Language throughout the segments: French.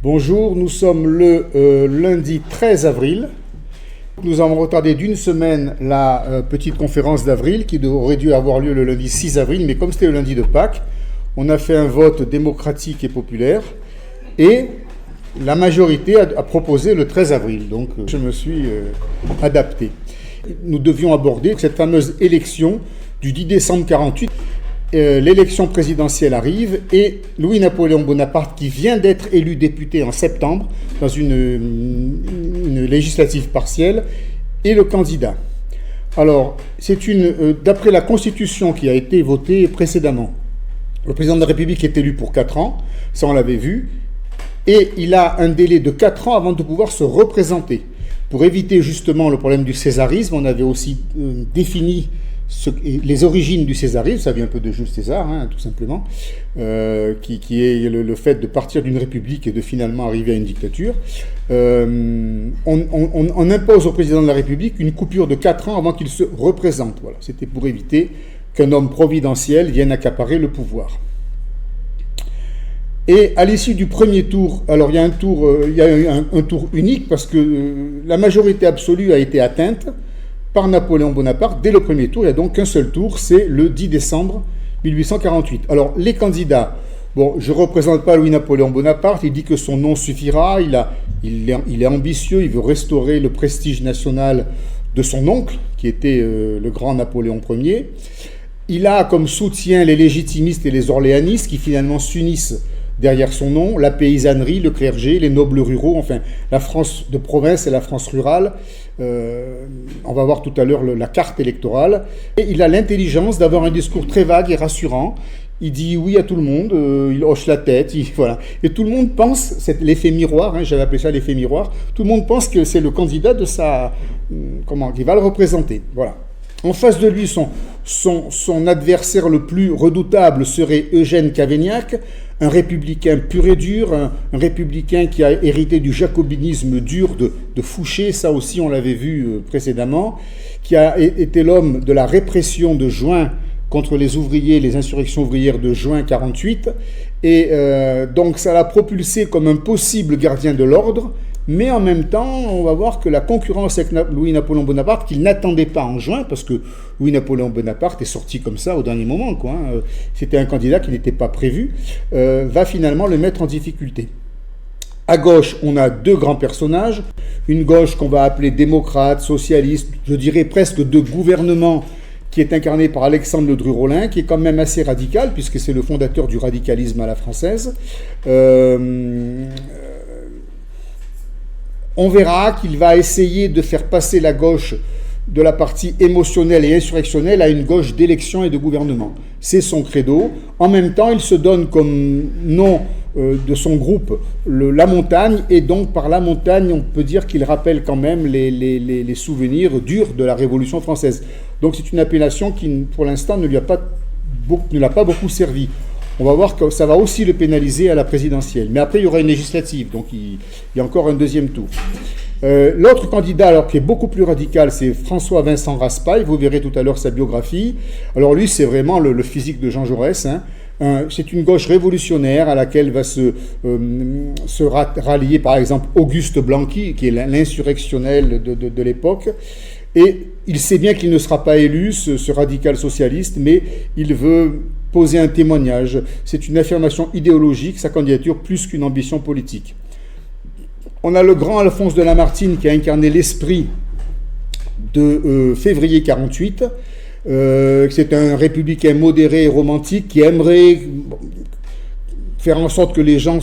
Bonjour, nous sommes le lundi 13 avril. Nous avons retardé d'une semaine la petite conférence d'avril qui aurait dû avoir lieu le lundi 6 avril, mais comme c'était le lundi de Pâques, on a fait un vote démocratique et populaire et la majorité a proposé le 13 avril, donc je me suis adapté. Nous devions aborder cette fameuse élection du 10 décembre 1948. L'élection présidentielle arrive et Louis-Napoléon Bonaparte, qui vient d'être élu député en septembre dans une législative partielle, est le candidat. Alors, d'après la Constitution qui a été votée précédemment, le président de la République est élu pour 4 ans, ça on l'avait vu, et il a un délai de 4 ans avant de pouvoir se représenter. Pour éviter justement le problème du césarisme, on avait aussi défini les origines du césarisme, ça vient un peu de Jules César, tout simplement, qui est le fait de partir d'une république et de finalement arriver à une dictature. On impose au président de la République une coupure de 4 ans avant qu'il se représente. Voilà. C'était pour éviter qu'un homme providentiel vienne accaparer le pouvoir. Et à l'issue du premier tour, alors il y a un tour unique parce que la majorité absolue a été atteinte par Napoléon Bonaparte dès le premier tour. Il n'y a donc qu'un seul tour, c'est le 10 décembre 1848. Alors, les candidats, je ne représente pas Louis-Napoléon Bonaparte, il dit que son nom suffira, il est ambitieux, il veut restaurer le prestige national de son oncle, qui était le grand Napoléon Ier. Il a comme soutien les légitimistes et les orléanistes, qui finalement s'unissent derrière son nom, la paysannerie, le clergé, les nobles ruraux, enfin la France de province et la France rurale. On va voir tout à l'heure la carte électorale. Et il a l'intelligence d'avoir un discours très vague et rassurant. Il dit oui à tout le monde, il hoche la tête, voilà. Et tout le monde pense, c'est l'effet miroir, j'avais appelé ça l'effet miroir, tout le monde pense que c'est le candidat de qui va le représenter. Voilà. En face de lui, son adversaire le plus redoutable serait Eugène Cavaignac, un républicain pur et dur, un républicain qui a hérité du jacobinisme dur de Fouché, ça aussi on l'avait vu précédemment, qui a été l'homme de la répression de juin contre les ouvriers, les insurrections ouvrières de juin 1948, et donc ça l'a propulsé comme un possible gardien de l'ordre. Mais en même temps, on va voir que la concurrence avec Louis-Napoléon Bonaparte, qu'il n'attendait pas en juin, parce que Louis-Napoléon Bonaparte est sorti comme ça au dernier moment, c'était un candidat qui n'était pas prévu, va finalement le mettre en difficulté. À gauche, on a deux grands personnages, une gauche qu'on va appeler démocrate, socialiste, je dirais presque de gouvernement, qui est incarné par Alexandre Ledru-Rollin, qui est quand même assez radical, puisque c'est le fondateur du radicalisme à la française. On verra qu'il va essayer de faire passer la gauche de la partie émotionnelle et insurrectionnelle à une gauche d'élection et de gouvernement. C'est son credo. En même temps, il se donne comme nom de son groupe la montagne, et donc par la montagne, on peut dire qu'il rappelle quand même les souvenirs durs de la Révolution française. Donc c'est une appellation qui, pour l'instant, ne l'a pas beaucoup servi. On va voir que ça va aussi le pénaliser à la présidentielle. Mais après, il y aura une législative, donc il y a encore un deuxième tour. L'autre candidat, alors, qui est beaucoup plus radical, c'est François-Vincent Raspail. Vous verrez tout à l'heure sa biographie. Alors lui, c'est vraiment le physique de Jean Jaurès. C'est une gauche révolutionnaire à laquelle va se rallier, par exemple, Auguste Blanqui, qui est l'insurrectionnel de l'époque. Et il sait bien qu'il ne sera pas élu, ce radical socialiste, mais il veut poser un témoignage. C'est une affirmation idéologique, sa candidature, plus qu'une ambition politique. On a le grand Alphonse de Lamartine qui a incarné l'esprit de février 1948. C'est un républicain modéré et romantique qui aimerait faire en sorte que les gens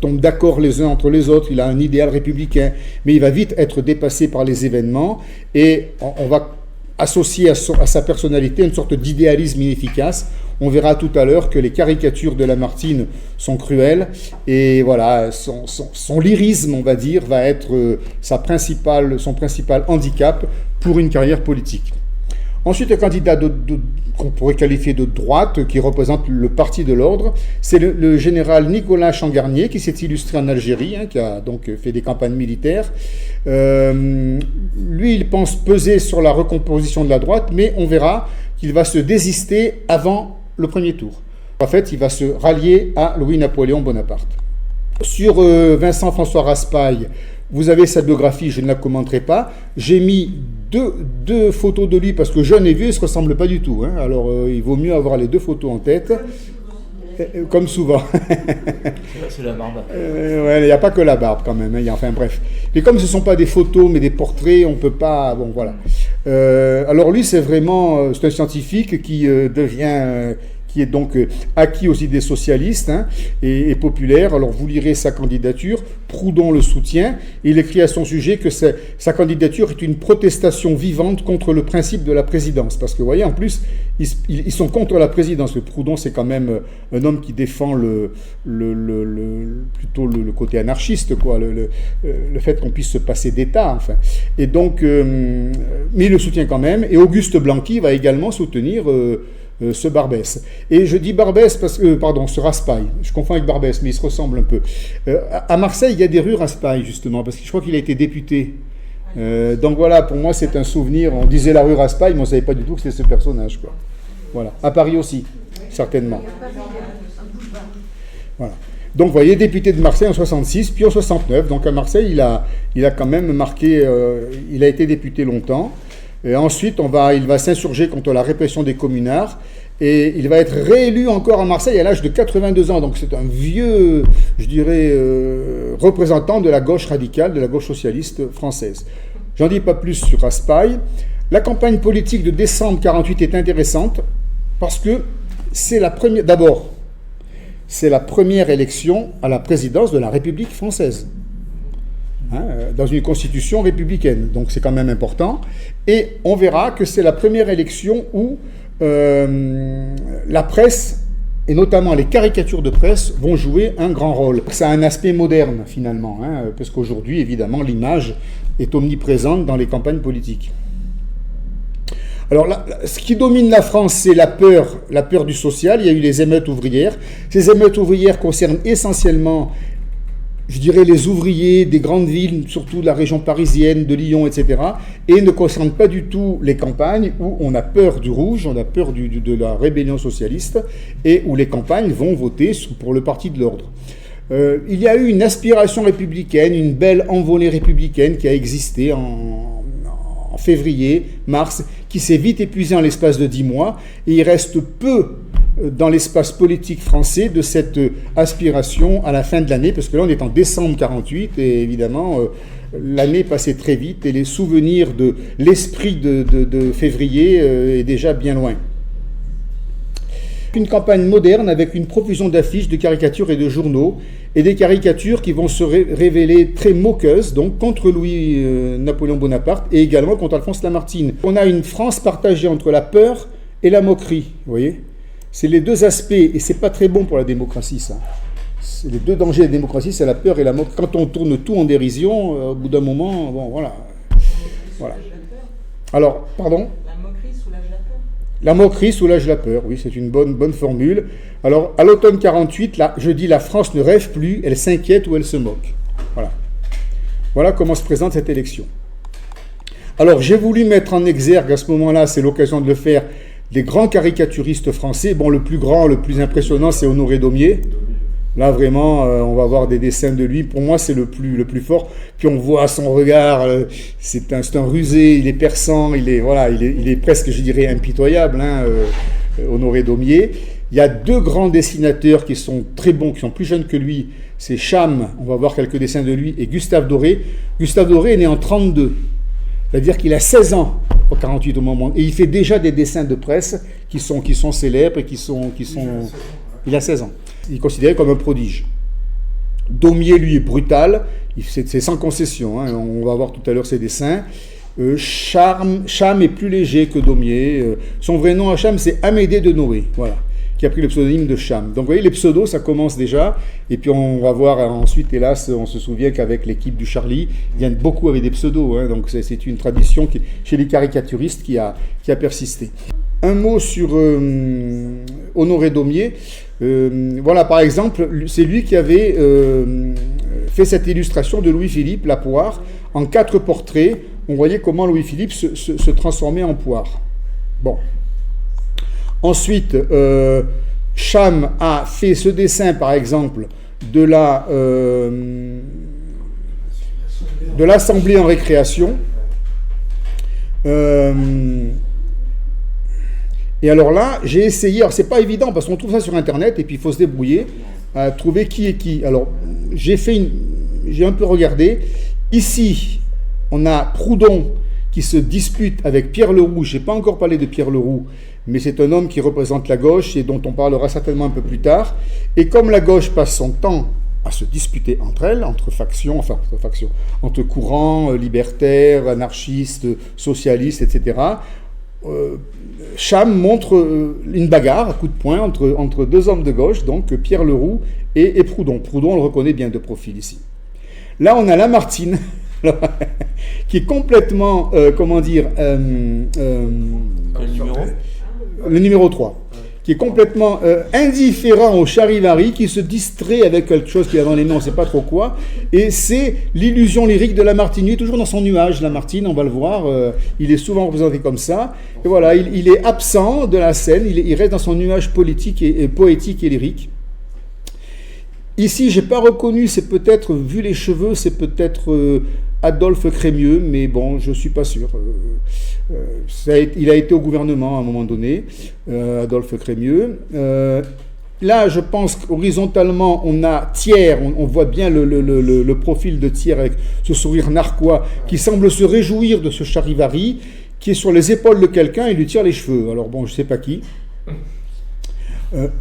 tombent d'accord les uns entre les autres. Il a un idéal républicain, mais il va vite être dépassé par les événements et on va associer à sa personnalité une sorte d'idéalisme inefficace. On verra tout à l'heure que les caricatures de Lamartine sont cruelles et voilà, son lyrisme, on va dire, va être son principal handicap pour une carrière politique. Ensuite, un candidat qu'on pourrait qualifier de droite, qui représente le parti de l'ordre, c'est le général Nicolas Changarnier, qui s'est illustré en Algérie, qui a donc fait des campagnes militaires. Lui, il pense peser sur la recomposition de la droite, mais on verra qu'il va se désister avant le premier tour. En fait, il va se rallier à Louis-Napoléon Bonaparte. Sur Vincent-François Raspail, vous avez sa biographie, je ne la commenterai pas. J'ai mis deux photos de lui parce que jeune et vieux, ils ne se ressemblent pas du tout. Hein. Alors, il vaut mieux avoir les deux photos en tête. Comme souvent. C'est la barbe. Ouais, il n'y a pas que la barbe quand même. Hein, enfin bref. Mais comme ce ne sont pas des photos mais des portraits, on ne peut pas. Bon voilà. Alors lui, c'est vraiment, c'est un scientifique qui qui est donc acquis aux idées socialistes hein, et populaire. Alors vous lirez sa candidature, Proudhon le soutient, et il écrit à son sujet que sa candidature est une protestation vivante contre le principe de la présidence. Parce que vous voyez, en plus, ils sont contre la présidence. Le Proudhon, c'est quand même un homme qui défend plutôt le côté anarchiste, quoi, le fait qu'on puisse se passer d'État, enfin. Et donc, mais il le soutient quand même, et Auguste Blanqui va également soutenir ce Barbès. Et je dis Barbès parce que, pardon, ce Raspail, je confonds avec Barbès, mais il se ressemble un peu. À Marseille, il y a des rues Raspail, justement, parce que je crois qu'il a été député. Donc voilà, pour moi, c'est un souvenir. On disait la rue Raspail, mais on ne savait pas du tout que c'était ce personnage, quoi. Voilà. À Paris aussi, certainement. Voilà. Donc, vous voyez, député de Marseille en 66, puis en 69. Donc, à Marseille, il a quand même marqué, il a été député longtemps. Et ensuite, il va s'insurger contre la répression des communards. Et il va être réélu encore à Marseille à l'âge de 82 ans. Donc, c'est un vieux, je dirais, représentant de la gauche radicale, de la gauche socialiste française. J'en dis pas plus sur Raspail. La campagne politique de décembre 48 est intéressante parce que c'est la première... D'abord, c'est la première élection à la présidence de la République française, hein, dans une constitution républicaine. Donc c'est quand même important. Et on verra que c'est la première élection où la presse, et notamment les caricatures de presse, vont jouer un grand rôle. Ça a un aspect moderne, finalement, hein, parce qu'aujourd'hui, évidemment, l'image est omniprésente dans les campagnes politiques. Alors, ce qui domine la France, c'est la peur du social. Il y a eu les émeutes ouvrières. Ces émeutes ouvrières concernent essentiellement, je dirais, les ouvriers des grandes villes, surtout de la région parisienne, de Lyon, etc., et ne concernent pas du tout les campagnes où on a peur du rouge, on a peur de la rébellion socialiste, et où les campagnes vont voter pour le parti de l'ordre. Il y a eu une aspiration républicaine, une belle envolée républicaine qui a existé en février, mars, qui s'est vite épuisée en l'espace de 10 mois, et il reste peu dans l'espace politique français de cette aspiration à la fin de l'année, parce que là on est en décembre 48, et évidemment l'année passait très vite, et les souvenirs de l'esprit de février est déjà bien loin. Une campagne moderne avec une profusion d'affiches, de caricatures et de journaux, et des caricatures qui vont se révéler très moqueuses, donc contre Louis-Napoléon Bonaparte et également contre Alphonse Lamartine. On a une France partagée entre la peur et la moquerie, vous voyez. C'est les deux aspects, et c'est pas très bon pour la démocratie, ça. C'est les deux dangers de la démocratie, c'est la peur et la moquerie. Quand on tourne tout en dérision, au bout d'un moment, bon, voilà. Alors, pardon ? La moquerie soulage la peur, oui, c'est une bonne formule. Alors, à l'automne 48, là, je dis la France ne rêve plus, elle s'inquiète ou elle se moque. Voilà. Voilà comment se présente cette élection. Alors, j'ai voulu mettre en exergue à ce moment-là, c'est l'occasion de le faire, des grands caricaturistes français. Bon, le plus grand, le plus impressionnant, c'est Honoré Daumier. Là, vraiment, on va voir des dessins de lui. Pour moi, c'est le plus fort. Puis on voit son regard, c'est un rusé, il est perçant, il est presque, je dirais, impitoyable, hein, Honoré Daumier. Il y a deux grands dessinateurs qui sont très bons, qui sont plus jeunes que lui. C'est Cham, on va voir quelques dessins de lui, et Gustave Doré. Gustave Doré est né en 32. C'est-à-dire qu'il a 16 ans au 48 au moment. Et il fait déjà des dessins de presse qui sont célèbres et qui sont... Il a 16 ans. Il est considéré comme un prodige. Daumier, lui, est brutal. C'est sans concession. Hein. On va voir tout à l'heure ses dessins. Cham est plus léger que Daumier. Son vrai nom à Cham, c'est Amédée de Noé. Voilà. Qui a pris le pseudonyme de Cham. Donc vous voyez, les pseudos, ça commence déjà. Et puis on va voir ensuite, hélas, on se souvient qu'avec l'équipe du Charlie, il y en a beaucoup avec des pseudos. Hein. Donc c'est une tradition chez les caricaturistes qui a persisté. Un mot sur Honoré Daumier. Voilà, par exemple, c'est lui qui avait fait cette illustration de Louis-Philippe, la poire, en 4 portraits. On voyait comment Louis-Philippe se transformait en poire. Bon. Ensuite, Cham a fait ce dessin, par exemple, de l'Assemblée en récréation. Et alors là, j'ai essayé, alors c'est pas évident parce qu'on trouve ça sur internet et puis il faut se débrouiller à trouver qui est qui. Alors j'ai un peu regardé. Ici, on a Proudhon qui se dispute avec Pierre Leroux. Je n'ai pas encore parlé de Pierre Leroux, mais c'est un homme qui représente la gauche et dont on parlera certainement un peu plus tard. Et comme la gauche passe son temps à se disputer entre elles, entre courants libertaires, anarchistes, socialistes, etc., Cham montre une bagarre à coups de poing entre deux hommes de gauche, donc Pierre Leroux et Proudhon. Proudhon, on le reconnaît bien de profil ici. Là, on a Lamartine, qui est complètement, le numéro 3, qui est complètement indifférent au charivari, qui se distrait avec quelque chose qu'il a dans les mains, on ne sait pas trop quoi, et c'est l'illusion lyrique de Lamartine. Il est toujours dans son nuage, Lamartine, on va le voir, il est souvent représenté comme ça, et voilà, il est absent de la scène, il reste dans son nuage politique et poétique et lyrique. Ici, j'ai pas reconnu, c'est peut-être, vu les cheveux, c'est peut-être Adolphe Crémieux, mais bon, je suis pas sûr. Il a été au gouvernement à un moment donné, Adolphe Crémieux. Là, je pense qu'horizontalement, on a Thiers, on voit bien le profil de Thiers avec ce sourire narquois qui semble se réjouir de ce charivari qui est sur les épaules de quelqu'un et lui tire les cheveux. Alors bon, je sais pas qui.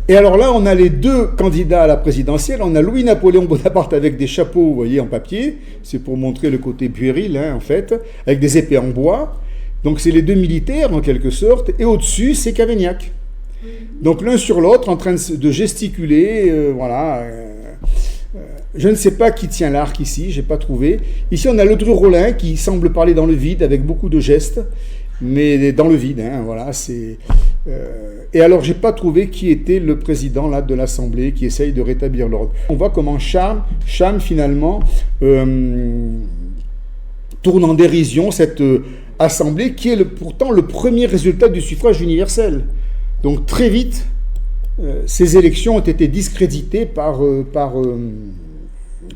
Et alors là, on a les deux candidats à la présidentielle. On a Louis-Napoléon Bonaparte avec des chapeaux, vous voyez, en papier. C'est pour montrer le côté puéril, en fait, avec des épées en bois. Donc c'est les deux militaires, en quelque sorte. Et au-dessus, c'est Cavaignac. Donc l'un sur l'autre, en train de gesticuler, voilà. Je ne sais pas qui tient l'arc ici, j'ai pas trouvé. Ici, on a Ledru-Rollin qui semble parler dans le vide, avec beaucoup de gestes. Mais dans le vide, voilà, c'est... et alors, j'ai pas trouvé qui était le président là, de l'Assemblée qui essaye de rétablir l'ordre. On voit comment Cham finalement, tourne en dérision cette Assemblée qui est pourtant le premier résultat du suffrage universel. Donc, très vite, ces élections ont été discréditées par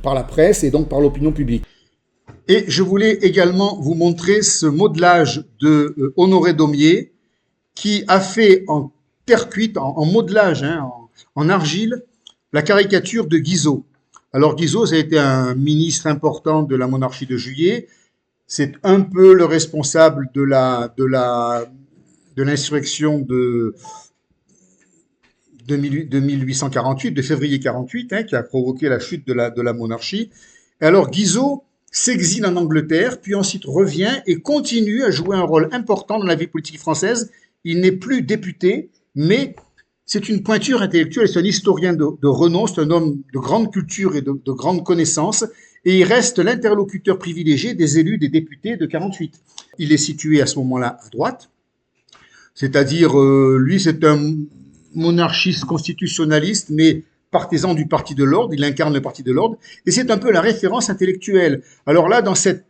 la presse et donc par l'opinion publique. Et je voulais également vous montrer ce modelage de Honoré Daumier qui a fait en terre cuite, en modelage, en argile, la caricature de Guizot. Alors Guizot, ça a été un ministre important de la monarchie de Juillet. C'est un peu le responsable de l'insurrection de 1848, de février 48, qui a provoqué la chute de la monarchie. Et alors Guizot s'exile en Angleterre, puis ensuite revient et continue à jouer un rôle important dans la vie politique française. Il n'est plus député, mais c'est une pointure intellectuelle, c'est un historien de renom, c'est un homme de grande culture et de grande connaissance, et il reste l'interlocuteur privilégié des élus, des députés de 48. Il est situé à ce moment-là à droite, c'est-à-dire, lui, c'est un monarchiste constitutionnaliste, mais partisan du Parti de l'Ordre, il incarne le Parti de l'Ordre, et c'est un peu la référence intellectuelle. Alors là, dans cette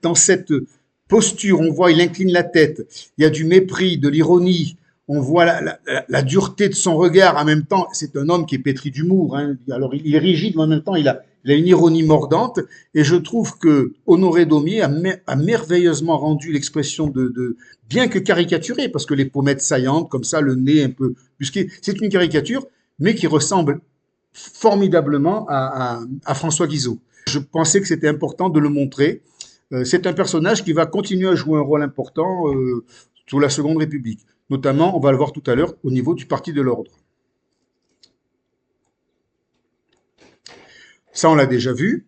posture, on voit, il incline la tête, il y a du mépris, de l'ironie, on voit la dureté de son regard, en même temps, c'est un homme qui est pétri d'humour, alors il est rigide, mais en même temps, il a une ironie mordante, et je trouve que Honoré Daumier a merveilleusement rendu l'expression bien que caricaturée, parce que les pommettes saillantes, comme ça, le nez un peu busqué, c'est une caricature, mais qui ressemble formidablement à François Guizot. Je pensais que c'était important de le montrer. C'est un personnage qui va continuer à jouer un rôle important sous la Seconde République. Notamment, on va le voir tout à l'heure, au niveau du Parti de l'Ordre. Ça, on l'a déjà vu.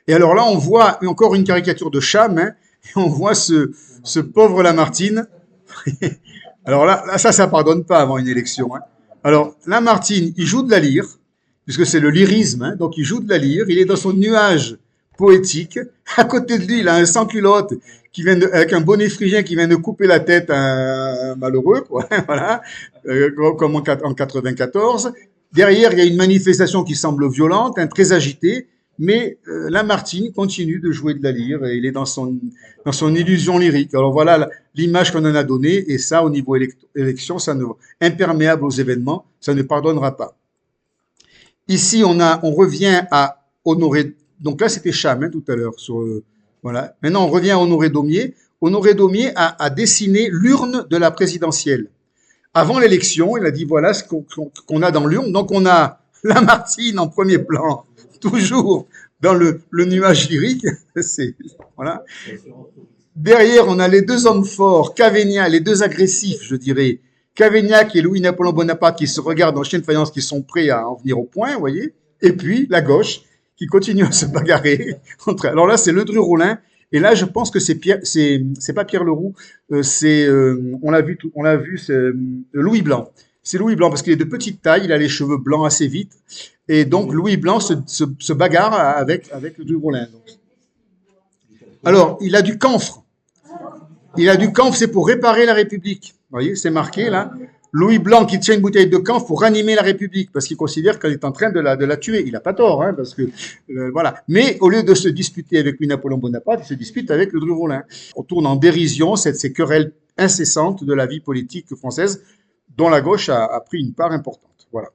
Et alors là, on voit encore une caricature de Cham, et on voit ce pauvre Lamartine. Alors là, ça pardonne pas avant une élection. Alors, Lamartine, il joue de la lyre, puisque c'est le lyrisme, donc il joue de la lyre, il est dans son nuage poétique. À côté de lui, il a un sans-culotte avec un bonnet phrygien qui vient de couper la tête à un malheureux, quoi, voilà, comme en 94. Derrière, il y a une manifestation qui semble violente, très agitée, mais Lamartine continue de jouer de la lyre et il est dans son illusion lyrique. Alors voilà l'image qu'on en a donnée, et ça, au niveau élection, ça imperméable aux événements, ça ne pardonnera pas. Ici, on revient à Honoré. Donc là, c'était Cham, hein, tout à l'heure. Voilà. Maintenant, on revient à Honoré Daumier. Honoré Daumier a dessiné l'urne de la présidentielle. Avant l'élection, il a dit voilà ce qu'on a dans l'urne. Donc, on a Lamartine en premier plan, toujours dans le nuage lyrique. Voilà. Derrière, on a les deux hommes forts, Cavaignac, les deux agressifs, je dirais. Cavaignac et Louis-Napoléon Bonaparte qui se regardent en chien de faïence, qui sont prêts à en venir au point, vous voyez. Et puis, la gauche, qui continue à se bagarrer. Alors là, c'est Ledru-Rollin. Et là, je pense que c'est pas Pierre Leroux, on l'a vu, c'est Louis Blanc. C'est Louis Blanc parce qu'il est de petite taille, il a les cheveux blancs assez vite. Et donc, Louis Blanc se bagarre avec Ledru-Rollin. Alors, il a du camphre. C'est pour réparer la République. Vous voyez, c'est marqué là. Louis Blanc qui tient une bouteille de camphre pour ranimer la République, parce qu'il considère qu'elle est en train de la tuer. Il n'a pas tort, hein, parce que voilà. Mais au lieu de se disputer avec Louis-Napoléon Bonaparte, il se dispute avec Ledru-Rollin. On tourne en dérision ces querelles incessantes de la vie politique française, dont la gauche a pris une part importante. Voilà.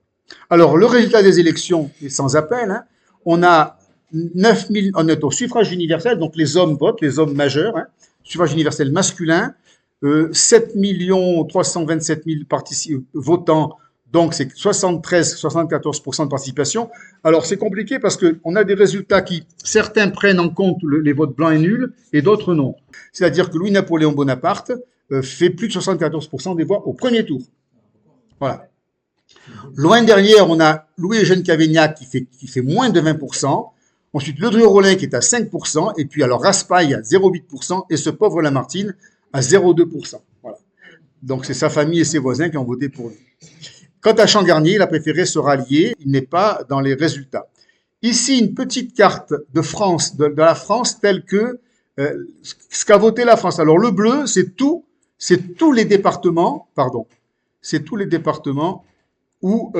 Alors, le résultat des élections est sans appel. Hein. On a 9000, on est au suffrage universel, donc les hommes votent, les hommes majeurs, hein, suffrage universel masculin, 7 327 000 votants, donc c'est 73-74% de participation. Alors c'est compliqué parce qu'on a des résultats qui, certains prennent en compte les votes blancs et nuls, et d'autres non. C'est-à-dire que Louis-Napoléon Bonaparte fait plus de 74% des voix au premier tour. Voilà. Loin derrière, on a Louis-Eugène Cavaignac qui fait moins de 20%. Ensuite, Ledru-Rollin qui est à 5%, et puis alors Raspail à 0,8%, et ce pauvre Lamartine à 0,2%. Voilà. Donc c'est sa famille et ses voisins qui ont voté pour lui. Quant à Champ-Garnier, il a préféré se rallier, il n'est pas dans les résultats. Ici, une petite carte de France, de la France, telle que ce qu'a voté la France. Alors le bleu, c'est tous les départements, où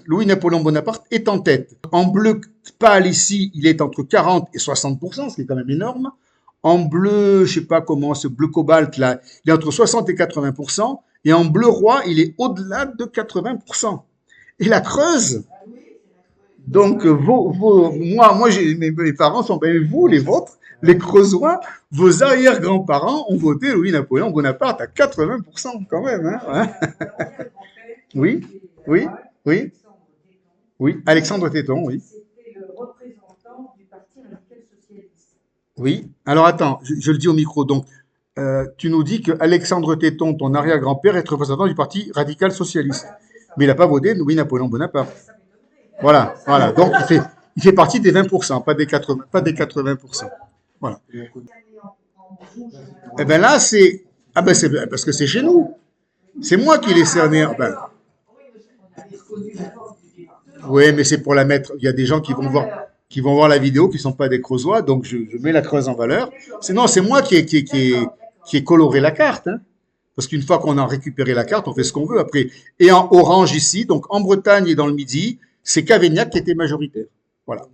Louis-Napoléon Bonaparte est en tête. En bleu pâle ici, il est entre 40 et 60%, ce qui est quand même énorme. En bleu, je sais pas comment, ce bleu cobalt là, il est entre 60 et 80%. Et en bleu roi, il est au-delà de 80%. Et la Creuse, donc moi mes parents sont, ben vous, les vôtres, les Creusois, vos arrière-grands-parents ont voté Louis-Napoléon Bonaparte à 80% quand même. Hein. Oui, Alexandre Téton, oui. C'était le représentant du Parti radical socialiste. Oui, alors attends, je le dis au micro, donc tu nous dis que Alexandre Téton, ton arrière-grand-père, est représentant du Parti radical socialiste. Mais il n'a pas voté Louis-Napoléon Bonaparte. Voilà, donc il fait partie des 20%, pas des 80%. Voilà. Eh bien là, c'est parce que c'est chez nous. C'est moi qui l'ai cerné. Oui, mais c'est pour la mettre. Il y a des gens qui vont voir la vidéo qui ne sont pas des Creusois, donc je mets la Creuse en valeur. Sinon, c'est moi qui ai coloré la carte. Hein, parce qu'une fois qu'on a récupéré la carte, on fait ce qu'on veut après. Et en orange ici, donc en Bretagne et dans le Midi, c'est Cavaignac qui était majoritaire. Voilà.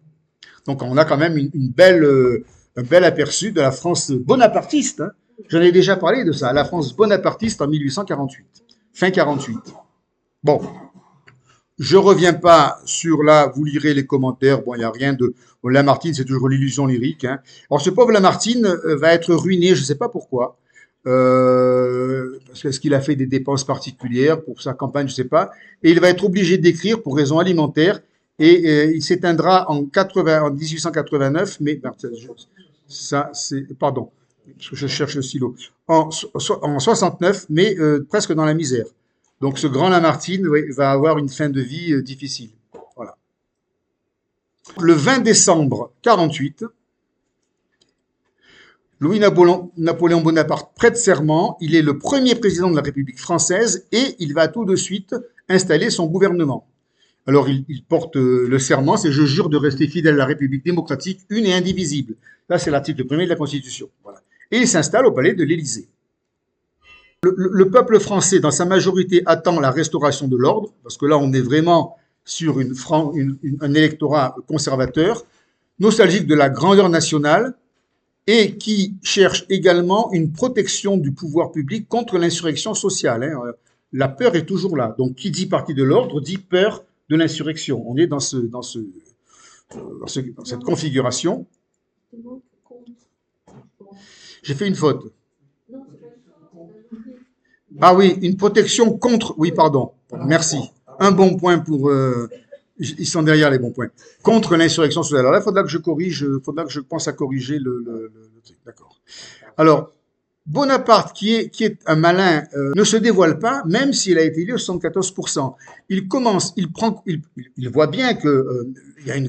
Donc on a quand même un bel aperçu de la France bonapartiste. Hein. J'en ai déjà parlé de ça, la France bonapartiste en 1848, fin 48. Bon, je reviens pas sur là, vous lirez les commentaires, bon, il n'y a rien de... Bon, Lamartine, c'est toujours l'illusion lyrique. Hein. Alors ce pauvre Lamartine va être ruiné, je ne sais pas pourquoi, parce qu'il a fait des dépenses particulières pour sa campagne, je ne sais pas, et il va être obligé d'écrire pour raisons alimentaires, et il s'éteindra en 1889, mais... Ça, c'est... Pardon, parce que je cherche le stylo. En 69, mais presque dans la misère. Donc ce grand Lamartine va avoir une fin de vie difficile. Voilà. Le 20 décembre 48, Louis-Napoléon Bonaparte prête serment. Il est le premier président de la République française et il va tout de suite installer son gouvernement. Alors il porte le serment, c'est « Je jure de rester fidèle à la République démocratique, une et indivisible ». Là, c'est l'article 1er de la Constitution. Voilà. Et il s'installe au palais de l'Élysée. Le peuple français, dans sa majorité, attend la restauration de l'ordre, parce que là, on est vraiment sur un électorat conservateur, nostalgique de la grandeur nationale, et qui cherche également une protection du pouvoir public contre l'insurrection sociale. Hein. La peur est toujours là. Donc, qui dit parti de l'ordre dit peur de l'insurrection. On est dans cette configuration. J'ai fait une faute. Ah oui, une protection contre... Oui, pardon. Merci. Un bon point pour... ils sont derrière les bons points. Contre l'insurrection sociale. Alors là, il faudra que je pense à corriger le truc. D'accord. Alors, Bonaparte, qui est un malin, ne se dévoile pas, même s'il a été élu à 74%. Il voit bien que il y a une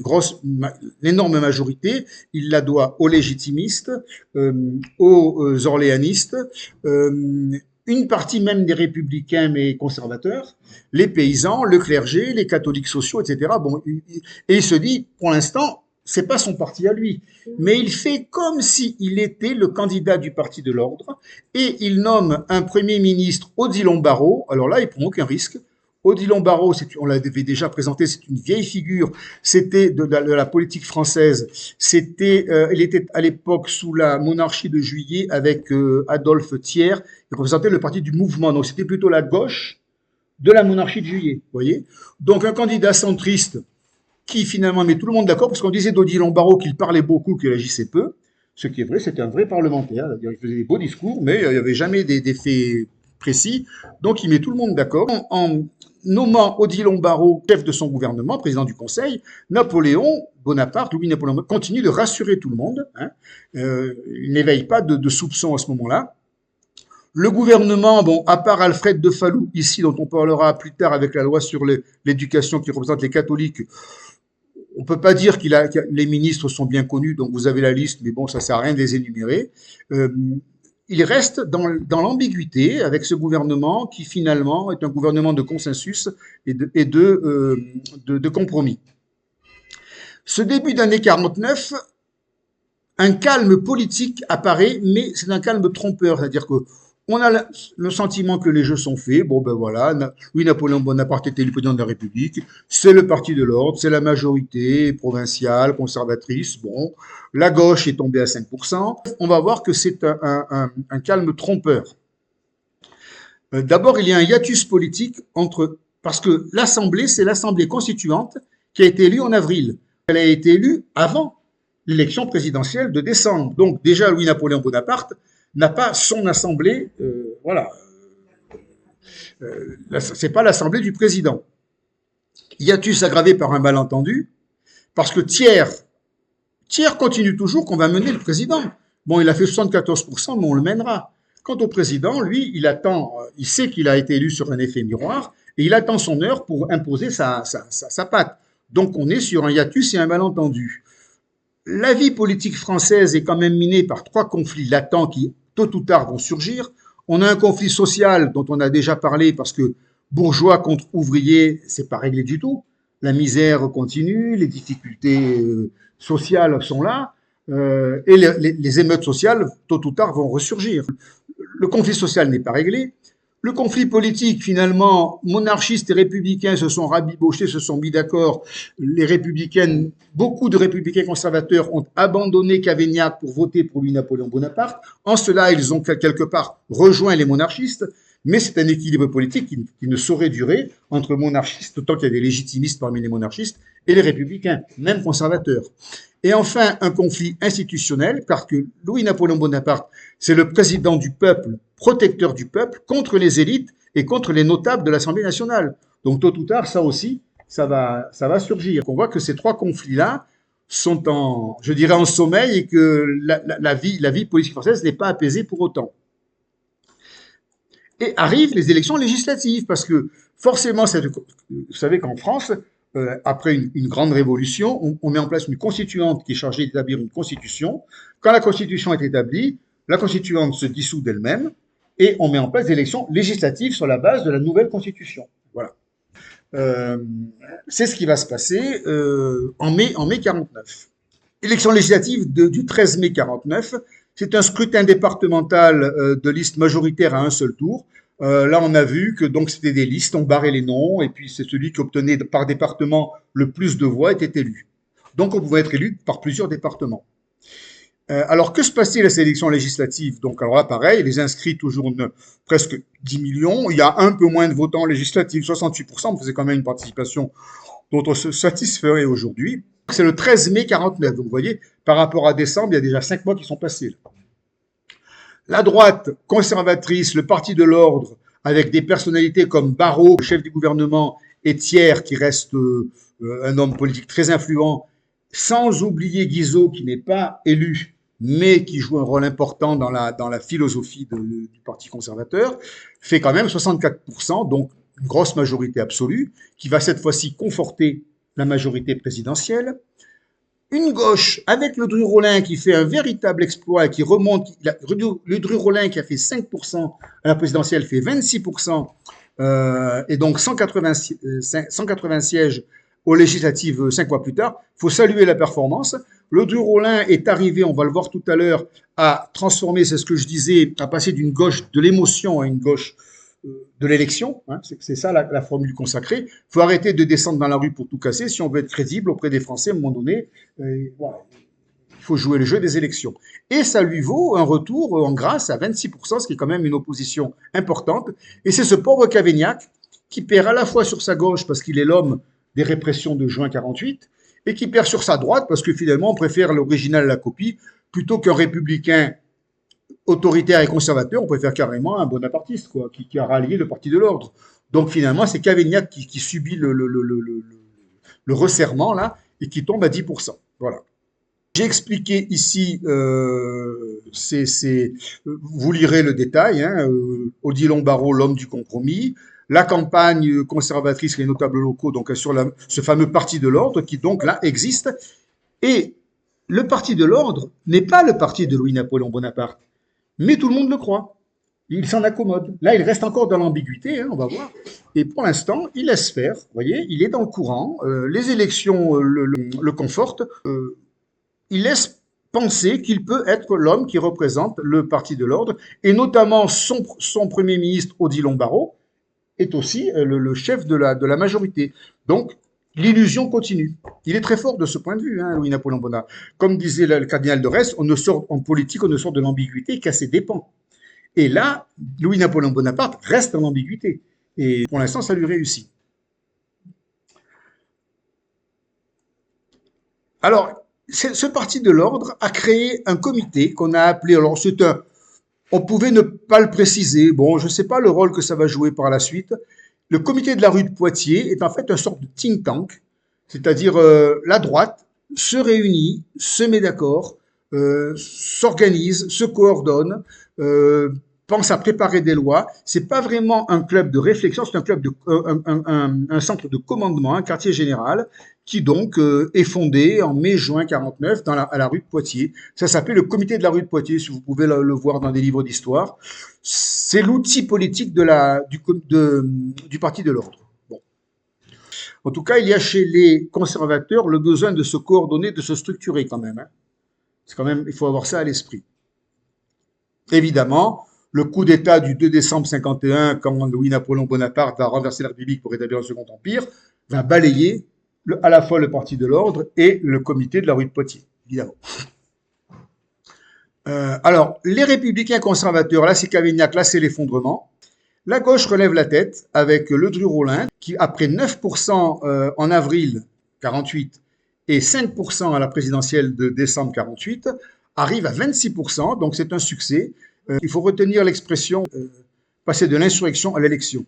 énorme majorité. Il la doit aux légitimistes, aux orléanistes, une partie même des républicains mais conservateurs, les paysans, le clergé, les catholiques sociaux, etc. Bon, et il se dit, pour l'instant, c'est pas son parti à lui, mais il fait comme s'il était le candidat du parti de l'ordre, et il nomme un premier ministre, Odilon Barrot. Alors là, il prend aucun risque. Odilon Barrot, on l'avait déjà présenté, c'est une vieille figure, c'était de la politique française, il était à l'époque sous la monarchie de Juillet avec Adolphe Thiers, il représentait le parti du mouvement, donc c'était plutôt la gauche de la monarchie de Juillet, vous voyez. Donc un candidat centriste qui finalement met tout le monde d'accord, parce qu'on disait d'Odilon Barrot qu'il parlait beaucoup, qu'il agissait peu, ce qui est vrai, c'était un vrai parlementaire, c'est-à-dire il faisait des beaux discours, mais il n'y avait jamais des faits précis, donc il met tout le monde d'accord. En nommant Odilon Barrot chef de son gouvernement, président du Conseil, Napoléon Bonaparte, Louis-Napoléon, continue de rassurer tout le monde, hein. Il n'éveille pas de soupçons à ce moment-là. Le gouvernement, bon, à part Alfred de Falloux, ici, dont on parlera plus tard avec la loi sur l'éducation qui représente les catholiques, on peut pas dire les ministres sont bien connus, donc vous avez la liste, mais bon, ça sert à rien de les énumérer. Il reste dans l'ambiguïté avec ce gouvernement qui finalement est un gouvernement de consensus et de compromis. Ce début d'année 49, un calme politique apparaît, mais c'est un calme trompeur, c'est-à-dire que on a le sentiment que les jeux sont faits. Bon, ben voilà, Louis-Napoléon Bonaparte était le président de la République, c'est le parti de l'ordre, c'est la majorité provinciale, conservatrice. Bon, la gauche est tombée à 5%. On va voir que c'est un calme trompeur. D'abord, il y a un hiatus politique parce que l'Assemblée, c'est l'Assemblée constituante qui a été élue en avril. Elle a été élue avant l'élection présidentielle de décembre. Donc, déjà, Louis-Napoléon Bonaparte n'a pas son assemblée, c'est pas l'assemblée du président. Hiatus aggravé par un malentendu, parce que Thiers continue toujours qu'on va mener le président. Bon, il a fait 74%, mais on le mènera. Quant au président, lui, il attend, il sait qu'il a été élu sur un effet miroir, et il attend son heure pour imposer sa patte. Donc on est sur un hiatus et un malentendu. La vie politique française est quand même minée par 3 conflits latents qui, tôt ou tard, vont surgir. On a un conflit social dont on a déjà parlé parce que bourgeois contre ouvriers, c'est pas réglé du tout. La misère continue, les difficultés sociales sont là, et les émeutes sociales, tôt ou tard, vont ressurgir. Le conflit social n'est pas réglé. Le conflit politique, finalement, monarchistes et républicains se sont rabibochés, se sont mis d'accord. Beaucoup de républicains conservateurs ont abandonné Cavaignac pour voter pour Louis-Napoléon Bonaparte. En cela, ils ont quelque part rejoint les monarchistes, mais c'est un équilibre politique qui ne saurait durer entre monarchistes, tant qu'il y a des légitimistes parmi les monarchistes, et les républicains, même conservateurs. Et enfin, un conflit institutionnel, car que Louis-Napoléon Bonaparte, c'est le président du peuple, protecteur du peuple, contre les élites et contre les notables de l'Assemblée nationale. Donc, tôt ou tard, ça aussi, ça va surgir. On voit que ces 3 conflits-là sont en sommeil et que la vie politique française n'est pas apaisée pour autant. Et arrivent les élections législatives, parce que forcément, vous savez qu'en France, après une grande révolution, on met en place une constituante qui est chargée d'établir une constitution. Quand la constitution est établie, la constituante se dissout d'elle-même et on met en place des élections législatives sur la base de la nouvelle constitution. Voilà. C'est ce qui va se passer en mai 49. Élection législative du 13 mai 49, c'est un scrutin départemental de liste majoritaire à un seul tour. Là, on a vu que donc c'était des listes, on barrait les noms, et puis c'est celui qui obtenait par département le plus de voix était élu. Donc, on pouvait être élu par plusieurs départements. Alors, que se passait à ces élections législatives? Donc, alors là, pareil, les inscrits toujours presque 10 millions. Il y a un peu moins de votants législatifs, 68%, on faisait quand même une participation dont on se satisferait aujourd'hui. C'est le 13 mai 49. Donc vous voyez, par rapport à décembre, il y a déjà 5 mois qui sont passés. La droite conservatrice, le Parti de l'Ordre, avec des personnalités comme Barrot, le chef du gouvernement, et Thiers, qui reste un homme politique très influent, sans oublier Guizot, qui n'est pas élu, mais qui joue un rôle important dans la philosophie du Parti conservateur, fait quand même 64%, donc une grosse majorité absolue, qui va cette fois-ci conforter la majorité présidentielle. Une gauche avec le Dru-Rollin qui fait un véritable exploit et qui remonte, le Dru-Rollin qui a fait 5% à la présidentielle fait 26%, et donc 180 sièges aux législatives 5 mois plus tard. Il faut saluer la performance. Le Dru-Rollin est arrivé, on va le voir tout à l'heure, à transformer, c'est ce que je disais, à passer d'une gauche de l'émotion à une gauche de l'élection, hein, c'est ça la formule consacrée. Il faut arrêter de descendre dans la rue pour tout casser si on veut être crédible auprès des Français à un moment donné. Voilà. Il faut jouer le jeu des élections. Et ça lui vaut un retour en grâce à 26%, ce qui est quand même une opposition importante. Et c'est ce pauvre Cavaignac qui perd à la fois sur sa gauche parce qu'il est l'homme des répressions de juin 48 et qui perd sur sa droite parce que finalement on préfère l'original à la copie plutôt qu'un républicain autoritaire et conservateur, on préfère carrément un bonapartiste, quoi, qui a rallié le Parti de l'Ordre. Donc finalement, c'est Cavaignac qui subit le resserrement, là, et qui tombe à 10%. Voilà. J'ai expliqué ici, vous lirez le détail, hein, Odilon Barrot, l'homme du compromis, la campagne conservatrice, les notables locaux, donc sur ce fameux Parti de l'Ordre, qui donc là existe. Et le Parti de l'Ordre n'est pas le parti de Louis-Napoléon Bonaparte. Mais tout le monde le croit. Il s'en accommode. Là, il reste encore dans l'ambiguïté, hein, on va voir. Et pour l'instant, il laisse faire. Vous voyez, il est dans le courant. Les élections le confortent. Il laisse penser qu'il peut être l'homme qui représente le Parti de l'Ordre. Et notamment, son Premier ministre, Odilon Barrot, est aussi le chef de la majorité. Donc, l'illusion continue. Il est très fort de ce point de vue, hein, Louis-Napoléon Bonaparte. Comme disait le cardinal de Retz, en politique, on ne sort de l'ambiguïté qu'à ses dépens. Et là, Louis-Napoléon Bonaparte reste en ambiguïté. Et pour l'instant, ça lui réussit. Alors, ce Parti de l'Ordre a créé un comité qu'on a appelé, alors on pouvait ne pas le préciser, bon, je ne sais pas le rôle que ça va jouer par la suite. Le comité de la rue de Poitiers est en fait une sorte de think tank, c'est-à-dire la droite se réunit, se met d'accord, s'organise, se coordonne, pense à préparer des lois. C'est pas vraiment un club de réflexion, c'est un club un centre de commandement, un quartier général, qui donc est fondé en mai-juin 49 à la rue de Poitiers. Ça s'appelle le comité de la rue de Poitiers, si vous pouvez le voir dans des livres d'histoire. C'est l'outil politique du Parti de l'Ordre. Bon. En tout cas, il y a chez les conservateurs le besoin de se coordonner, de se structurer quand même. Hein. C'est quand même, il faut avoir ça à l'esprit. Évidemment, le coup d'État du 2 décembre 51, quand Louis-Napoléon Bonaparte va renverser la République pour établir le Second Empire, va balayer à la fois le Parti de l'Ordre et le comité de la rue de Poitiers, évidemment. Alors, les républicains conservateurs, là c'est Cavaignac, là c'est l'effondrement. La gauche relève la tête avec le Dru-Rollin, qui après 9% en avril 48 et 5% à la présidentielle de décembre 48, arrive à 26%, donc c'est un succès. Il faut retenir l'expression passer de l'insurrection à l'élection,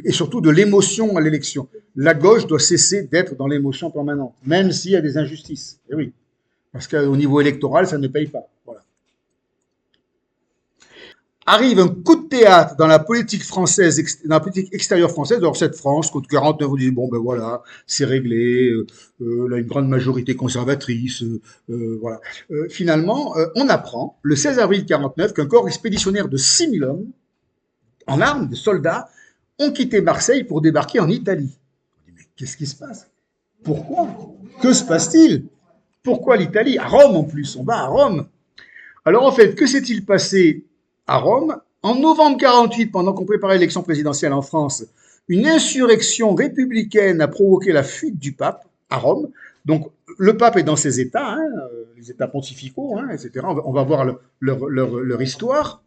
et surtout de l'émotion à l'élection. La gauche doit cesser d'être dans l'émotion permanente, même s'il y a des injustices. Et oui, parce qu'au niveau électoral, ça ne paye pas. Voilà. Arrive un coup de théâtre dans la politique française, dans la politique extérieure française. Alors cette France, contre 49, vous dites bon ben voilà, c'est réglé, là une grande majorité conservatrice, voilà. Finalement, on apprend le 16 avril 49 qu'un corps expéditionnaire de 6000 hommes en armes, des soldats, ont quitté Marseille pour débarquer en Italie. On dit mais qu'est-ce qui se passe? Pourquoi? Que se passe-t-il? Pourquoi l'Italie? À Rome en plus, on va à Rome. Alors en fait, que s'est-il passé à Rome? En novembre 48, pendant qu'on préparait l'élection présidentielle en France, une insurrection républicaine a provoqué la fuite du pape à Rome. Donc le pape est dans ses états, hein, les états pontificaux, hein, etc. On va voir leur histoire.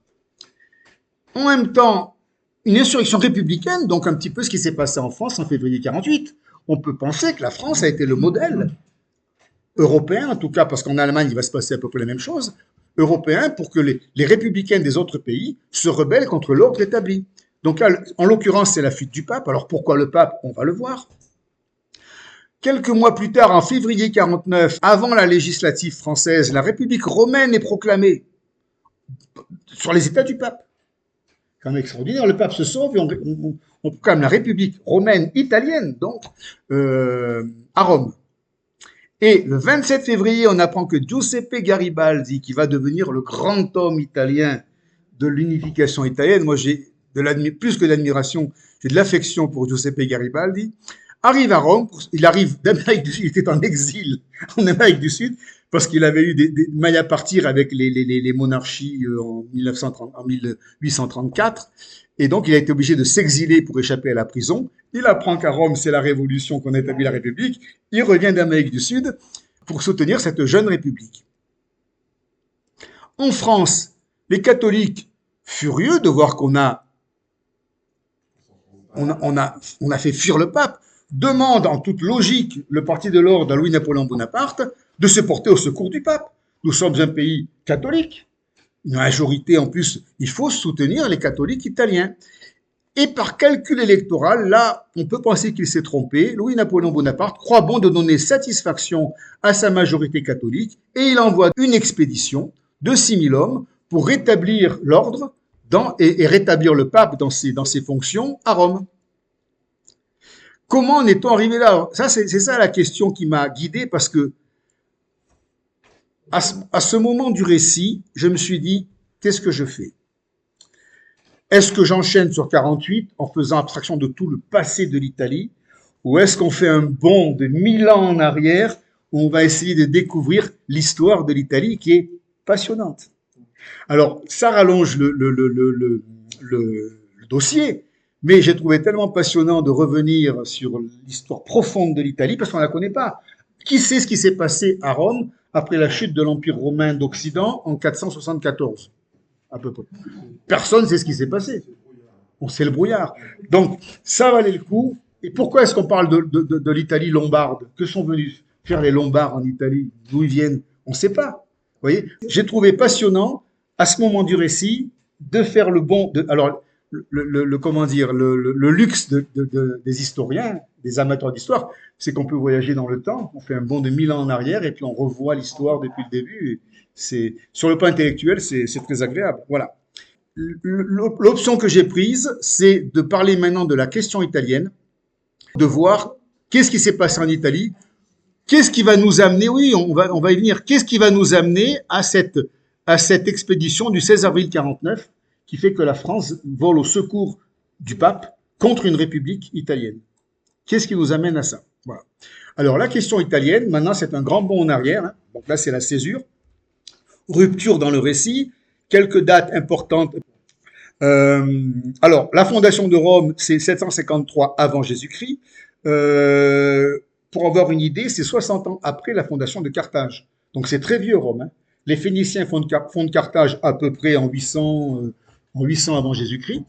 En même temps, une insurrection républicaine, donc un petit peu ce qui s'est passé en France en février 48. on peut penser que la France a été le modèle européen, en tout cas, parce qu'en Allemagne, il va se passer à peu près la même chose, européen, pour que les républicains des autres pays se rebellent contre l'ordre établi. Donc, en l'occurrence, c'est la fuite du pape. Alors, pourquoi le pape? On va le voir. Quelques mois plus tard, en février 49, avant la législative française, la République romaine est proclamée sur les états du pape. C'est quand même extraordinaire. Le pape se sauve et on proclame la République romaine italienne, donc, à Rome. Et le 27 février, on apprend que Giuseppe Garibaldi, qui va devenir le grand homme italien de l'unification italienne, moi j'ai plus que d'admiration, j'ai de l'affection pour Giuseppe Garibaldi, arrive à Rome, il arrive d'Amérique du Sud, il était en exil en Amérique du Sud, parce qu'il avait eu des mailles à partir avec les monarchies en 1834, et donc il a été obligé de s'exiler pour échapper à la prison. Il apprend qu'à Rome, c'est la Révolution qu'on a établi la République, il revient d'Amérique du Sud pour soutenir cette jeune République. En France, les catholiques, furieux de voir qu'on a fait fuir le pape, demande en toute logique le parti de l'ordre à Louis-Napoléon Bonaparte de se porter au secours du pape. Nous sommes un pays catholique, une majorité en plus, il faut soutenir les catholiques italiens. Et par calcul électoral, là, on peut penser qu'il s'est trompé. Louis-Napoléon Bonaparte croit bon de donner satisfaction à sa majorité catholique et il envoie une expédition de 6000 hommes pour rétablir l'ordre et rétablir le pape dans ses fonctions à Rome. Comment en est-on arrivé là? Ça, c'est ça la question qui m'a guidé, parce que à ce moment du récit, je me suis dit, qu'est-ce que je fais? Est-ce que j'enchaîne sur 48 en faisant abstraction de tout le passé de l'Italie, ou est-ce qu'on fait un bond de 1000 ans en arrière où on va essayer de découvrir l'histoire de l'Italie qui est passionnante? Alors, ça rallonge le dossier, mais j'ai trouvé tellement passionnant de revenir sur l'histoire profonde de l'Italie, parce qu'on ne la connaît pas. Qui sait ce qui s'est passé à Rome après la chute de l'Empire romain d'Occident en 474, à peu près? Personne ne sait ce qui s'est passé. On sait le brouillard. Donc, ça valait le coup. Et pourquoi est-ce qu'on parle de l'Italie lombarde? Que sont venus faire les Lombards en Italie? D'où ils viennent? On ne sait pas. Vous voyez? J'ai trouvé passionnant, à ce moment du récit, de faire le bond. Alors, comment dire, le luxe des historiens, des amateurs d'histoire, c'est qu'on peut voyager dans le temps. On fait un bond de 1000 ans en arrière et puis on revoit l'histoire depuis le début. Sur le plan intellectuel, c'est très agréable. Voilà. L'option que j'ai prise, c'est de parler maintenant de la question italienne, de voir qu'est-ce qui s'est passé en Italie, qu'est-ce qui va nous amener, oui, on va y venir, qu'est-ce qui va nous amener à cette expédition du 16 avril 49, qui fait que la France vole au secours du pape contre une république italienne. Qu'est-ce qui nous amène à ça? Voilà. Alors, la question italienne, maintenant, c'est un grand bond en arrière. Hein. Donc là, c'est la césure. Rupture dans le récit. Quelques dates importantes. Alors, la fondation de Rome, c'est 753 avant Jésus-Christ. Pour avoir une idée, c'est 60 ans après la fondation de Carthage. Donc, c'est très vieux, Rome. Hein. Les Phéniciens fondent Carthage à peu près en 800 avant Jésus-Christ.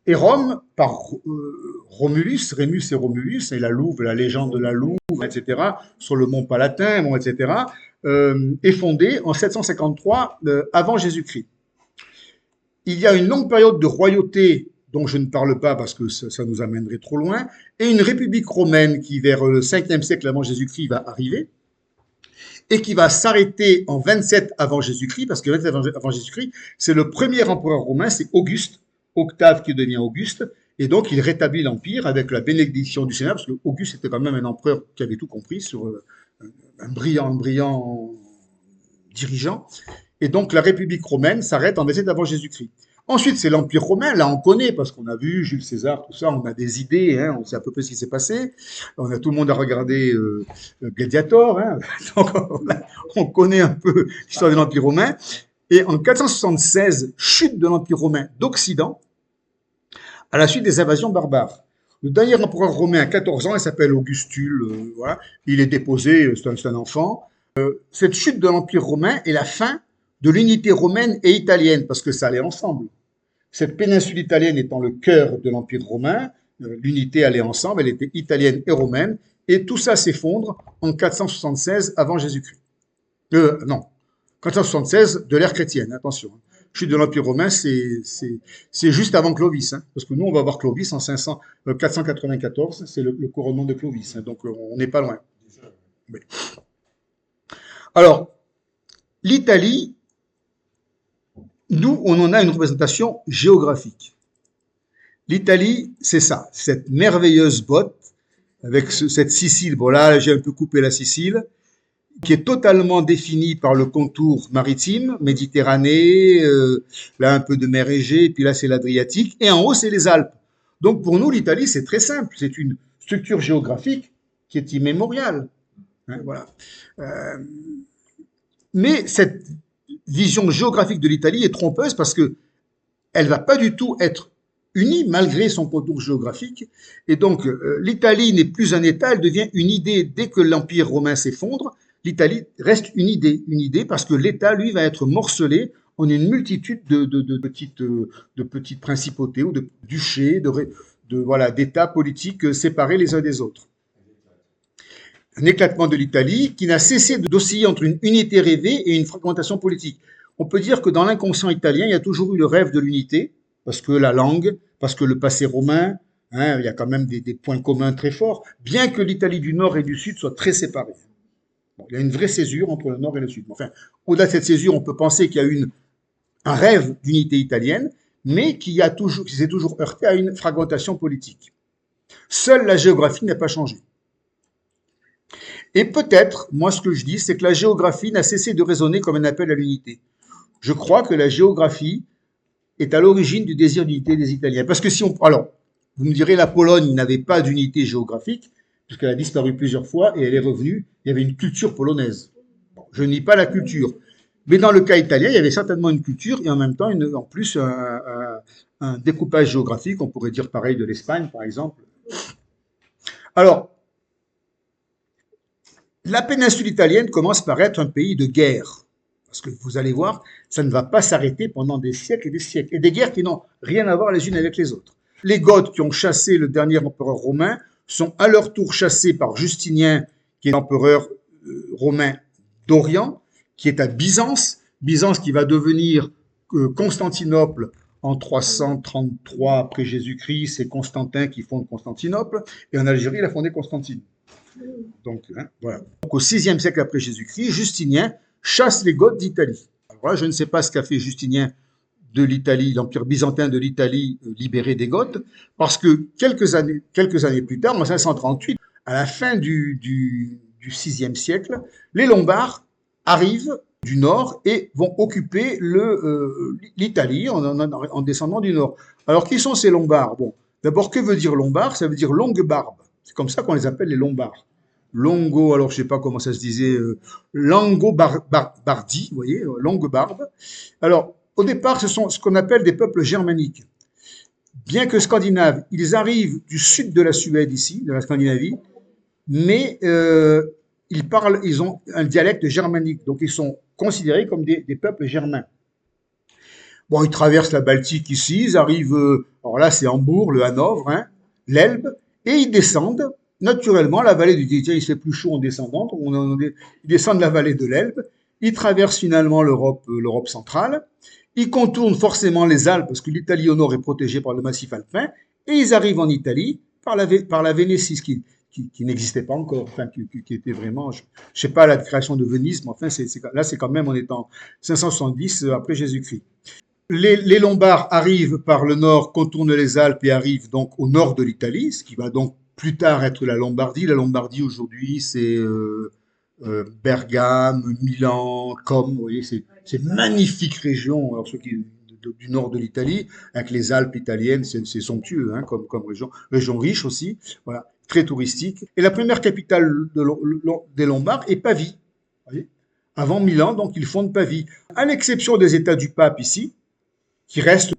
Et Rome, par Rémus et Romulus, et la Louve, la légende de la Louve, etc., sur le mont Palatin, bon, etc., est fondée en 753 avant Jésus-Christ. Il y a une longue période de royauté dont je ne parle pas parce que ça nous amènerait trop loin, et une république romaine qui, vers le 5e siècle avant Jésus-Christ, va arriver, et qui va s'arrêter en 27 avant Jésus-Christ, parce que 27 avant Jésus-Christ, c'est le premier empereur romain, c'est Auguste, Octave qui devient Auguste, et donc il rétablit l'Empire avec la bénédiction du Sénat, parce que Auguste était quand même un empereur qui avait tout compris, sur un brillant dirigeant, et donc la République romaine s'arrête en 27 avant Jésus-Christ. Ensuite, c'est l'Empire romain, là on connaît, parce qu'on a vu Jules César, tout ça, on a des idées, hein, on sait à peu près ce qui s'est passé, tout le monde a regardé Gladiator, hein, donc on connaît un peu l'histoire de l'Empire romain, et en 476, chute de l'Empire romain d'Occident, à la suite des invasions barbares. Le dernier empereur romain à 14 ans, il s'appelle Augustule, voilà, il est déposé, c'est un enfant. Cette chute de l'Empire romain est la fin de l'unité romaine et italienne, parce que ça allait ensemble. Cette péninsule italienne étant le cœur de l'Empire romain, L'unité allait ensemble, elle était italienne et romaine, et tout ça s'effondre en 476 avant Jésus-Christ. Non, 476 de l'ère chrétienne, attention. Chute de l'Empire romain, c'est juste avant Clovis, hein, parce que nous, on va voir Clovis en 494, c'est le couronnement de Clovis, hein, donc on n'est pas loin. Oui. Alors, l'Italie, nous, on en a une représentation géographique. L'Italie, c'est ça, cette merveilleuse botte, avec cette Sicile, bon là, j'ai un peu coupé la Sicile, qui est totalement définie par le contour maritime, Méditerranée, là un peu de mer Égée, puis là c'est l'Adriatique, et en haut c'est les Alpes. Donc pour nous, l'Italie, c'est très simple, c'est une structure géographique qui est immémoriale. Hein, voilà. Mais cette vision géographique de l'Italie est trompeuse parce que elle va pas du tout être unie malgré son contour géographique. Et donc, l'Italie n'est plus un État, elle devient une idée. Dès que l'Empire romain s'effondre, l'Italie reste une idée parce que l'État, lui, va être morcelé en une multitude de petites principautés ou de duchés, voilà, d'États politiques séparés les uns des autres. Un éclatement de l'Italie qui n'a cessé d'osciller entre une unité rêvée et une fragmentation politique. On peut dire que dans l'inconscient italien, il y a toujours eu le rêve de l'unité, parce que la langue, parce que le passé romain, hein, il y a quand même des points communs très forts, bien que l'Italie du Nord et du Sud soit très séparée. Bon, il y a une vraie césure entre le Nord et le Sud. Enfin, au-delà de cette césure, on peut penser qu'il y a un rêve d'unité italienne, mais qui s'est toujours heurté à une fragmentation politique. Seule la géographie n'a pas changé. Et peut-être, moi ce que je dis, c'est que la géographie n'a cessé de résonner comme un appel à l'unité. Je crois que la géographie est à l'origine du désir d'unité des Italiens. Parce que alors, vous me direz, la Pologne n'avait pas d'unité géographique, puisqu'elle a disparu plusieurs fois et elle est revenue, il y avait une culture polonaise. Bon, je nie pas la culture. Mais dans le cas italien, il y avait certainement une culture et en même temps, en plus, un découpage géographique, on pourrait dire pareil de l'Espagne, par exemple. Alors, la péninsule italienne commence par être un pays de guerre. Parce que vous allez voir, ça ne va pas s'arrêter pendant des siècles et des siècles. Et des guerres qui n'ont rien à voir les unes avec les autres. Les Goths qui ont chassé le dernier empereur romain sont à leur tour chassés par Justinien, qui est l'empereur romain d'Orient, qui est à Byzance. Byzance qui va devenir Constantinople en 333 après Jésus-Christ. C'est Constantin qui fonde Constantinople. Et en Algérie, il a fondé Constantine. Donc, hein, voilà. Donc, au VIe siècle après Jésus-Christ, Justinien chasse les Goths d'Italie. Alors là, je ne sais pas ce qu'a fait Justinien de l'Italie, l'Empire byzantin de l'Italie libéré des Goths, parce que quelques années plus tard, en 538, à la fin du VIe siècle, les Lombards arrivent du nord et vont occuper l'Italie en descendant du nord. Alors, qui sont ces Lombards? Bon, d'abord, que veut dire Lombard? Ça veut dire longue barbe. C'est comme ça qu'on les appelle les Lombards. Longo, alors je sais pas comment ça se disait, Langobardi, vous voyez, longue barbe. Alors, au départ, ce sont ce qu'on appelle des peuples germaniques. Bien que scandinaves, ils arrivent du sud de la Suède ici, de la Scandinavie, mais ils ont un dialecte germanique, donc ils sont considérés comme des peuples germains. Bon, ils traversent la Baltique ici, ils arrivent, alors là c'est Hambourg, le Hanovre, hein, l'Elbe, et ils descendent. Naturellement, la vallée du Tiens, il fait plus chaud en descendant, ils descendent la vallée de l'Elbe, ils traversent finalement l'Europe centrale, ils contournent forcément les Alpes, parce que l'Italie au nord est protégée par le massif alpin, et ils arrivent en Italie par la Vénétie, qui n'existait pas encore, enfin, qui était vraiment, je sais pas la création de Venise, mais enfin, là c'est quand même, on est en 570 après Jésus-Christ. Les Lombards arrivent par le nord, contournent les Alpes et arrivent donc au nord de l'Italie, ce qui va donc plus tard être la Lombardie. La Lombardie aujourd'hui, c'est Bergame, Milan, Comme. Vous voyez, c'est une magnifique région. Alors ceux qui du nord de l'Italie, avec les Alpes italiennes, c'est somptueux, hein, comme région riche aussi. Voilà, très touristique. Et la première capitale des Lombards est Pavie. Vous voyez, avant Milan, donc ils fondent Pavie. À l'exception des États du Pape ici, qui reste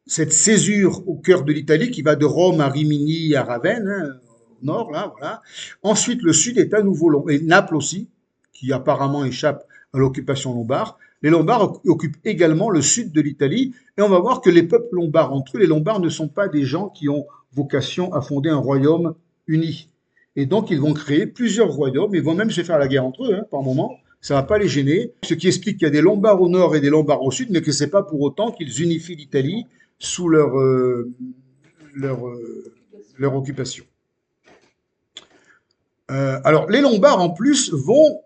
cette césure au cœur de l'Italie qui va de Rome à Rimini à Ravenne, hein, au nord, là, voilà. Ensuite, le sud est à nouveau long, et Naples aussi, qui apparemment échappe à l'occupation lombarde. Les Lombards occupent également le sud de l'Italie, et on va voir que les peuples lombards entre eux, les Lombards ne sont pas des gens qui ont vocation à fonder un royaume uni. Et donc, ils vont créer plusieurs royaumes, ils vont même se faire la guerre entre eux, hein, par moment. Ça va pas les gêner. Ce qui explique qu'il y a des Lombards au nord et des Lombards au sud, mais que c'est pas pour autant qu'ils unifient l'Italie sous leur, leur occupation. Alors, les Lombards, en plus, vont,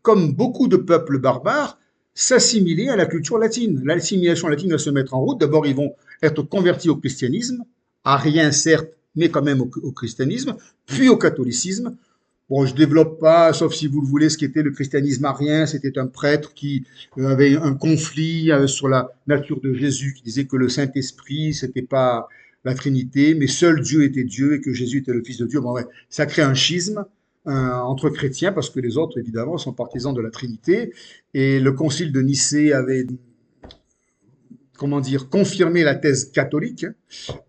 comme beaucoup de peuples barbares, s'assimiler à la culture latine. L'assimilation latine va se mettre en route. D'abord, ils vont être convertis au christianisme, ariens certes, mais quand même au christianisme, puis au catholicisme. Bon, je développe pas, sauf si vous le voulez, ce qu'était le christianisme arien. C'était un prêtre qui avait un conflit sur la nature de Jésus, qui disait que le Saint-Esprit, c'était pas la Trinité, mais seul Dieu était Dieu et que Jésus était le Fils de Dieu. Bon, ouais, ça crée un schisme entre chrétiens, parce que les autres, évidemment, sont partisans de la Trinité. Et le concile de Nicée avait, comment dire, confirmé la thèse catholique.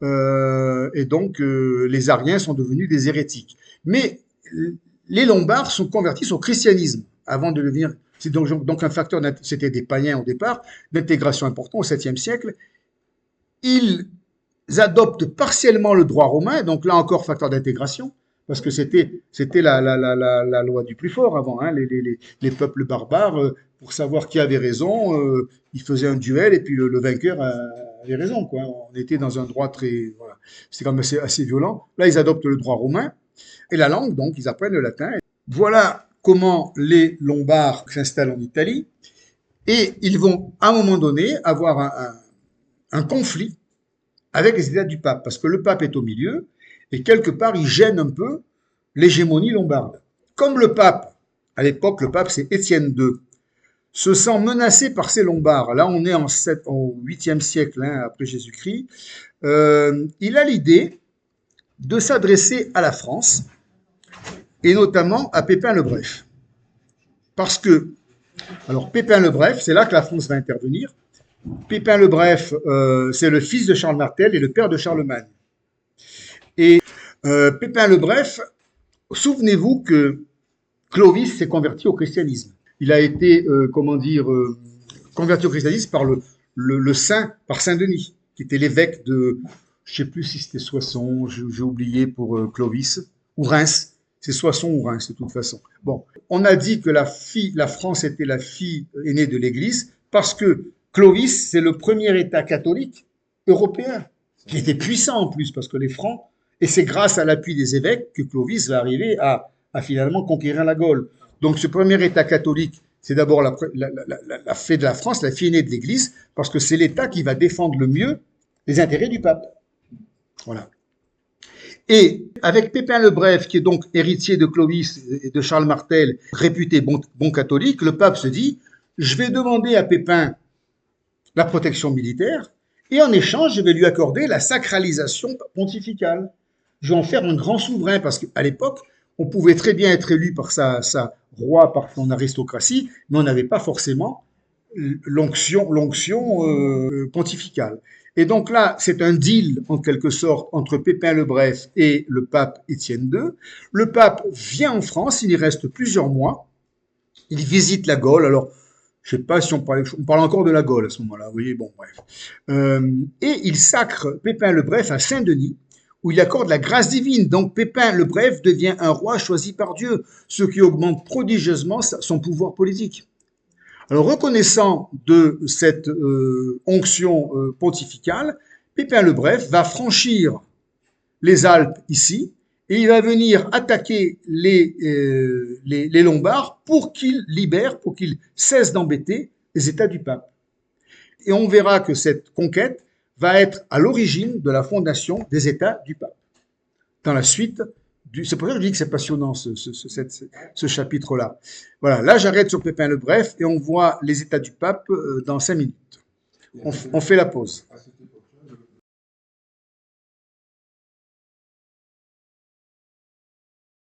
Et donc, les ariens sont devenus des hérétiques. Mais les Lombards sont convertis au christianisme avant de devenir. C'est donc un facteur, c'était des païens au départ, d'intégration important au 7e siècle. Ils adoptent partiellement le droit romain, donc là encore facteur d'intégration, parce que c'était la loi du plus fort avant. Hein, les peuples barbares, pour savoir qui avait raison, ils faisaient un duel et puis le vainqueur avait raison. Quoi. On était dans un droit très. Voilà. C'était quand même assez violent. Là, ils adoptent le droit romain. Et la langue, donc, ils apprennent le latin. Voilà comment les Lombards s'installent en Italie. Et ils vont, à un moment donné, avoir un conflit avec les États du pape, parce que le pape est au milieu, et quelque part, il gêne un peu l'hégémonie lombarde. Comme le pape, à l'époque, le pape, c'est Étienne II, se sent menacé par ces Lombards. Là, on est au 8e siècle, hein, après Jésus-Christ. Il a l'idée de s'adresser à la France, et notamment à Pépin le Bref. Parce que, alors Pépin le Bref, c'est là que la France va intervenir. Pépin le Bref, c'est le fils de Charles Martel et le père de Charlemagne. Et Pépin le Bref, souvenez-vous que Clovis s'est converti au christianisme. Il a été, converti au christianisme par le saint, par Saint-Denis, qui était l'évêque de, je ne sais plus si c'était Soissons, j'ai oublié pour Clovis, ou Reims. C'est Soissons ou Reims, de toute façon. Bon, on a dit que la France était la fille aînée de l'Église parce que Clovis, c'est le premier État catholique européen, qui était puissant en plus, parce que les Francs, et c'est grâce à l'appui des évêques que Clovis va arriver à finalement conquérir la Gaule. Donc ce premier État catholique, c'est d'abord la fée de la France, la fille aînée de l'Église, parce que c'est l'État qui va défendre le mieux les intérêts du pape. Voilà. Et avec Pépin le Bref, qui est donc héritier de Clovis et de Charles Martel, réputé bon catholique, le pape se dit, je vais demander à Pépin la protection militaire, et en échange, je vais lui accorder la sacralisation pontificale. Je vais en faire un grand souverain, parce qu'à l'époque, on pouvait très bien être élu par sa roi, par son aristocratie, mais on n'avait pas forcément l'onction pontificale. Et donc là, c'est un deal, en quelque sorte, entre Pépin le Bref et le pape Étienne II. Le pape vient en France, il y reste plusieurs mois, il visite la Gaule, alors je ne sais pas si on parle encore de la Gaule à ce moment-là, vous voyez, bon, bref. Et il sacre Pépin le Bref à Saint-Denis, où il accorde la grâce divine. Donc Pépin le Bref devient un roi choisi par Dieu, ce qui augmente prodigieusement son pouvoir politique. Alors, reconnaissant de cette onction pontificale, Pépin le Bref va franchir les Alpes ici, et il va venir attaquer les Lombards pour qu'ils libèrent, pour qu'ils cessent d'embêter les États du pape. Et on verra que cette conquête va être à l'origine de la fondation des États du pape. Dans la suite, c'est pour ça que je dis que c'est passionnant ce chapitre-là. Voilà, là j'arrête sur Pépin le Bref et on voit les États du pape dans 5 minutes. On fait la pause.